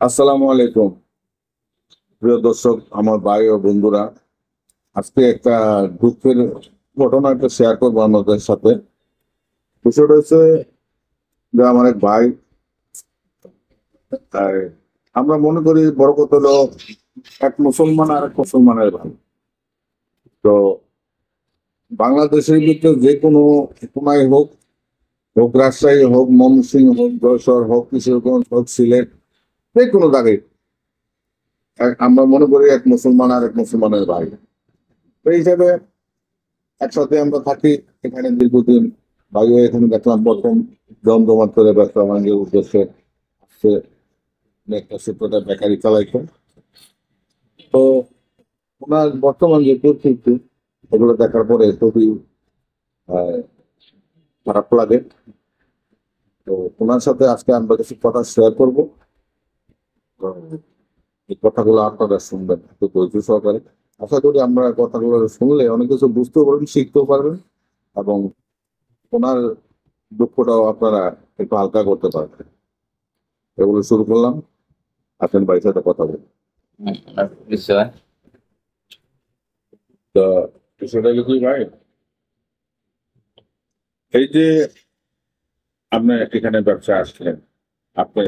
আসসালামু আলাইকুম প্রিয় দর্শক, আমার ভাই ও বন্ধুরা। আজকে একটা দুঃখের ঘটনা একটা শেয়ার করবো আমাদের সাথে। বিষয়টা হচ্ছে যে আমার এক ভাই, আর আমরা মনে করি বড় কথা হলো এক মুসলমান আর এক মুসলমানের ভাই। তো বাংলাদেশের ভিতরে যে কোনো কোনায় হোক, হোক রাজশাহী হোক, ময়মনসিংহ হোক, যশোর হোক, কিশোরগঞ্জ হোক, সিলেট, যে কোনো জায়গায় আমরা মনে করি এক মুসলমান আর এক মুসলমানের ভাই। তো এই হিসাবে একসাথে আমরা থাকি এখানে দীর্ঘদিন। ভাইও এখানে দেখলাম প্রথম জমজমাট করে ব্যবসা বাণিজ্যের উদ্দেশ্যে আসছে, একটা ছোট্টটা বেকারি চালাইতো। তো ওনার বর্তমান যে পরিস্থিতি, এগুলো দেখার পরে খুবই আহ, খারাপ লাগে। তো ওনার সাথে আজকে আমরা কিছু কথা শেয়ার করবো। তো এই কথাগুলো আপনারা শুনবেন একটু ধৈর্য সহকারে। আশা করি আমরা কথাগুলো শুনলে অনেক কিছু বুঝতেও পারবেন, শিখতেও পারবেন, এবং ওনার দুঃখটাও আপনারা একটু হালকা করতে পারবেন। এগুলো শুরু করলাম। আসেন ভাইয়ের সাথে কথা বলি। নিশ্চয়। তো বিষয়টা হলো কি ভাই, এই যে আপনি এখানে ব্যবসা আসলেন, আপনি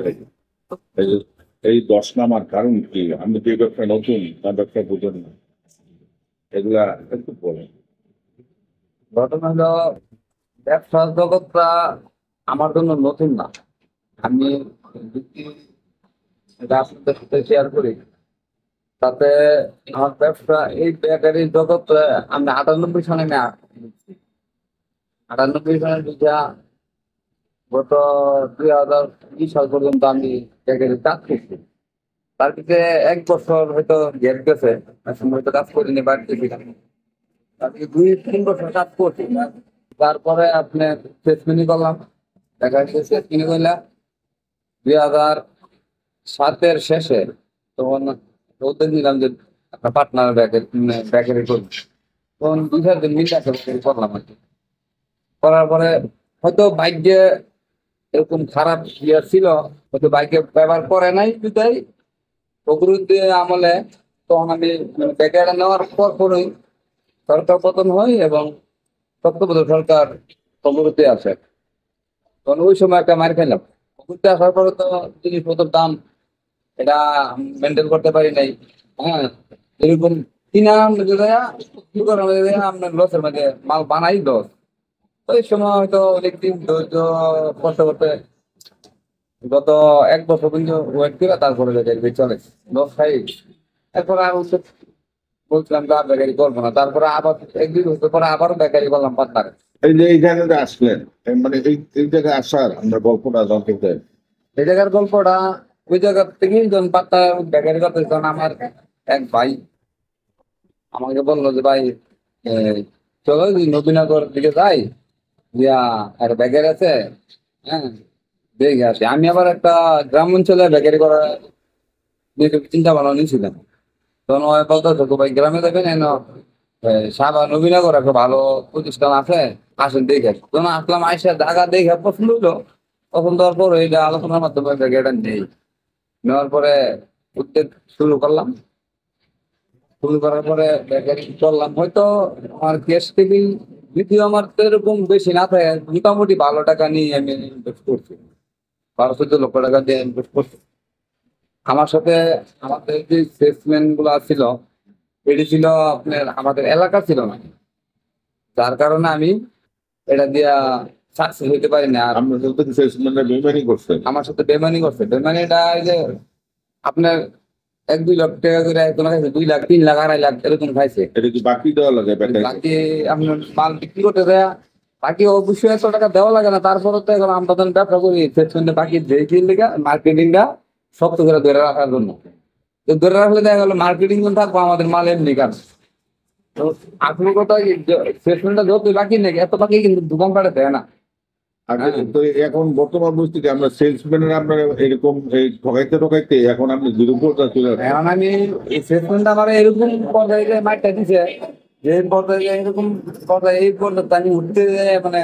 এই যে এই 10 নামার কারণ কি? আমি যে ব্যবসা নতুন, তার ব্যবসা বুঝেন না, এগুলা একটু বলেন। ঘটনা হলো, ব্যবসা জগৎটা আমার জন্য নতুন না। আমি যদি এটা আপনাদের সাথে শেয়ার করি, তাতে আমার ব্যবসা এই বেকারি জগৎ আমি 98 সালে আমি ঢুকছি। 98 সালে ঢুকা গত 2020 সাল পর্যন্ত আমি বেকারি কাজ করছি। তার পিছনে 1 বছর হয়তো গ্যাপ গেছে, হয়তো কাজ করিনি, বাড়িতে ছিলাম। তারপরে 2-3 বছর কাজ করছি। তারপরে আপনার শেষমিনি করলাম, দেখা যাচ্ছে শেষমিনি করলাম 2007-এর শেষে। তখন উদ্যোগ নিলাম যে একটা পার্টনার ব্যাকেরি করবো। তখন 2-4 দিন মিলে একটা bakery করলাম আর কি। করার পরে হয়তো ভাগ্যে এরকম খারাপ ইয়ে ছিল, হয়তো ভাগ্যে ব্যবহার করে নাই বিদায় প্রকৃতি আমলে তখন আমি বেকারে নেওয়ার পরই সরকার পতন হয় এবং তত্ত্বাবধায়ক সরকার প্রকৃতি আসে। তখন ওই সময় একটা মার খাইলাম। প্রকৃতি আসার পরে তো জিনিসপত্রের দাম এটা মেনটেন করতে পারি নাই। হ্যাঁ, এরকম কিনা আপনার লসের মধ্যে মাল বানাই লস। ওই সময় হয়তো অনেকদিন ধৈর্য করতে করতে গত 1 বছর কিন্তু ওয়েট করে তারপরে বেকারি চলে লস খাই। এরপর আর বলছিলাম যে আর বেকারি করবো না, তারপরে আবার 1-2 বছর পরে আবারও বেকারি করলাম পার্টনার। এই যে এইখানে যে আসলেন, মানে এই জায়গায় আসার আমরা গল্পটা জানতে চাই। এই জায়গার গল্পটা ওই জায়গা থেকেই যখন পার্টনার বেকারি করতে, তখন আমার এক ভাই আমাকে বললো যে ভাই, এই, চলো যদি নবীনগর দিকে যাই, ইয়া আর বেকারি আছে, হ্যাঁ, দেখে আসি। আমি আবার একটা গ্রাম অঞ্চলে বেকারি করার নিয়ে চিন্তা ভাবনা নিয়েছিলাম। তখন ওই বলতো তো ভাই গ্রামে যাবেন না, সাবা নবীনগর একটা ভালো প্রতিষ্ঠান আছে, আসেন দেখে আসি। তখন আসলাম, আইসা জায়গা দেখে পছন্দ হইলো। পছন্দ হওয়ার পর এটা আলোচনার মাধ্যমে বেকারিটা নেই, নেওয়ার পরে উদ্যোগ শুরু করলাম। শুরু করার পরে বেকারি করলাম। হয়তো আমার গ্যাস টেবিল যদিও আমার তো এরকম বেশি না থাকে, মোটামুটি ভালো টাকা নিয়ে আমি ইনভেস্ট করছি, 12-14 লক্ষ টাকা দিয়ে ইনভেস্ট করছি। আমার সাথে আমাদের যে সেলসম্যান গুলো ছিল, এটি ছিল আপনার আমাদের এলাকা ছিল না, যার কারণে আমি এটা দিয়া সাকসেস হইতে পারি না। আর আমরা বলতে কি সেলসম্যানরা বেইমানি করছেন? আমার সাথে বেমানি করছে। বেমানিটা এই যে আপনার 1-2 লাখ টাকা করে একজন খাইছে, 2 লাখ 3 লাখ 2.5 লাখ এরকম খাইছে। এটা কি বাকি দেওয়া লাগে বেকারি? বাকি আপনার মাল বিক্রি করতে দেয়া, বাকি অবশ্যই 100 টাকা দেওয়া লাগে না। তারপরে তো এখন আমরা যখন ব্যবসা করি সেকশনে বাকি যেই লেগা মার্কেটিংটা শক্ত করে ধরে রাখার জন্য। তো ধরে রাখলে দেখা গেলো মার্কেটিং যখন থাকবো আমাদের মাল এমনি কাজ। তো আসল কথা কি, সেকশনটা যতই বাকি নেই এত বাকি কিন্তু দোকান পাড়ে দেয় না। আগে হ্যাঁ, তো এখন বর্তমান পরিস্থিতি আমরা সেলসম্যানের আপনারা এরকম এই ঠকাইতে ঠকাইতে এখন আপনি জিরো পর্যায়ে চলে আসছেন। এখন আমি এই সেকশনটা আমার এরকম পর্যায়ে যে মাইকটা দিছে, যে পর্যায়ে এরকম পর্যায়ে এই পর্যায়ে আমি উঠতে মানে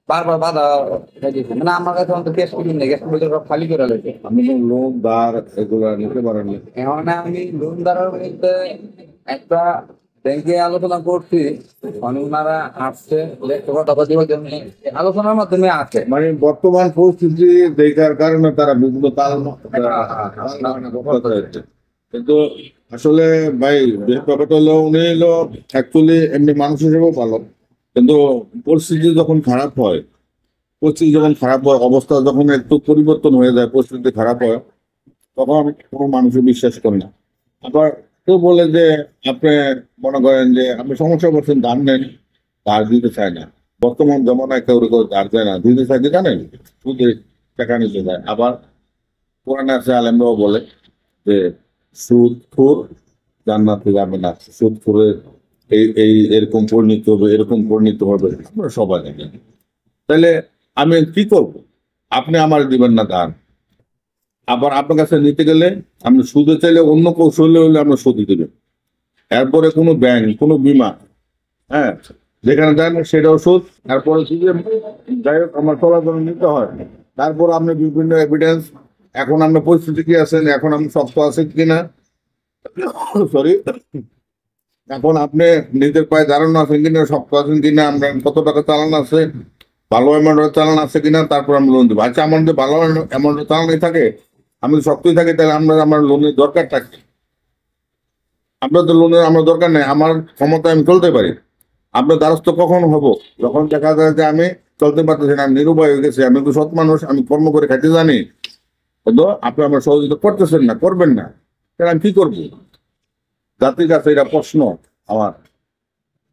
বারবার বাধা দিয়েছে, মানে আমার কাছে অন্তত ক্যাশ করি নেই, ক্যাশ করে সব খালি করে রয়েছে। আপনি লোন ধার এগুলা নিতে পারেন না। এখন আমি লোন দেওয়ার বলতে একটা ব্যাংকে আলোচনা করছি, মানে ওনারা আসছে, দেখতে কথা বলতে জন্য আলোচনার মাধ্যমে আছে। মানে বর্তমান পরিস্থিতি দেখার কারণে তারা বিভিন্ন করতে হচ্ছে। কিন্তু আসলে ভাই ব্যাপারটা হলো উনি হলো অ্যাকচুয়ালি এমনি মানুষ হিসেবেও ভালো, কিন্তু পরিস্থিতি যখন খারাপ হয়, পরিস্থিতি যখন খারাপ হয়, অবস্থা যখন একটু পরিবর্তন হয়ে যায়, পরিস্থিতি খারাপ হয়, তখন কোনো মানুষের বিশ্বাস করে না। আবার কেউ বলে যে আপনি মনে করেন যে আপনি সমস্যা করছেন, ধার নেন, ধার দিতে চায় না। বর্তমান জমানায় কেউ কেউ ধার দেয় না, দিতে চাইতে জানেন শুধু টাকা নিতে চায়। আবার কোরআনে আছে, আলেমরাও বলে যে সুদ খুর জান্নাতে যাবে না, সুদ খুরের এই এই এরকম পরিণত হবে, এরকম পরিণত হবে, আমরা সবাই জানি। তাহলে আমি কি করব? আপনি আমার দিবেন না ধার, আবার আপনার কাছে নিতে গেলে আপনি সুদে চাইলে অন্য কৌশলে হলে আমরা সুদে দেবেন। এরপরে কোনো ব্যাংক, কোনো বিমা, হ্যাঁ, যেখানে দেন সেটাও সুদ। তারপরে সুদে যাই হোক আমার চলাচল নিতে হয়। তারপর আপনি বিভিন্ন এভিডেন্স, এখন আপনার পরিস্থিতি কি আছেন, এখন আপনি শক্ত আছেন কিনা, সরি, এখন আপনি নিজের পায়ে দাঁড়ানো আছেন কিনা, শক্ত আছেন কিনা, আমরা কত টাকা চালান আছে, ভালো অ্যামাউন্টের চালান আছে কিনা, তারপর আমরা লোন দেবো। আচ্ছা, আমার যদি ভালো অ্যামাউন্টের চালানই থাকে, আমি যদি শক্তই থাকি, তাহলে আমার লোনের দরকারটা কি? আপনার তো লোনের আমার দরকার নেই, আমার ক্ষমতা আমি চলতে পারি। আপনার দ্বারস্থ কখন হব? যখন দেখা যায় যে আমি চলতে পারতেছি না, আমি নিরুপায় হয়ে গেছি, আমি তো সৎ মানুষ, আমি কর্ম করে খাইতে জানি, কিন্তু আপনি আমার সহযোগিতা করতেছেন না, করবেন না, তাহলে আমি কি করবো? জাতির কাছে এটা প্রশ্ন আমার।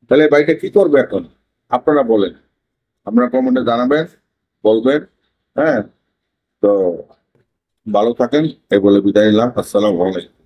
তাহলে ভাইটা কি করবে এখন? আপনারা বলেন, আপনারা কমেন্টে জানাবেন, বলবেন। হ্যাঁ, তো ভালো থাকেন, এই বলে বিদায় নিলাম। আসসালামু আলাইকুম।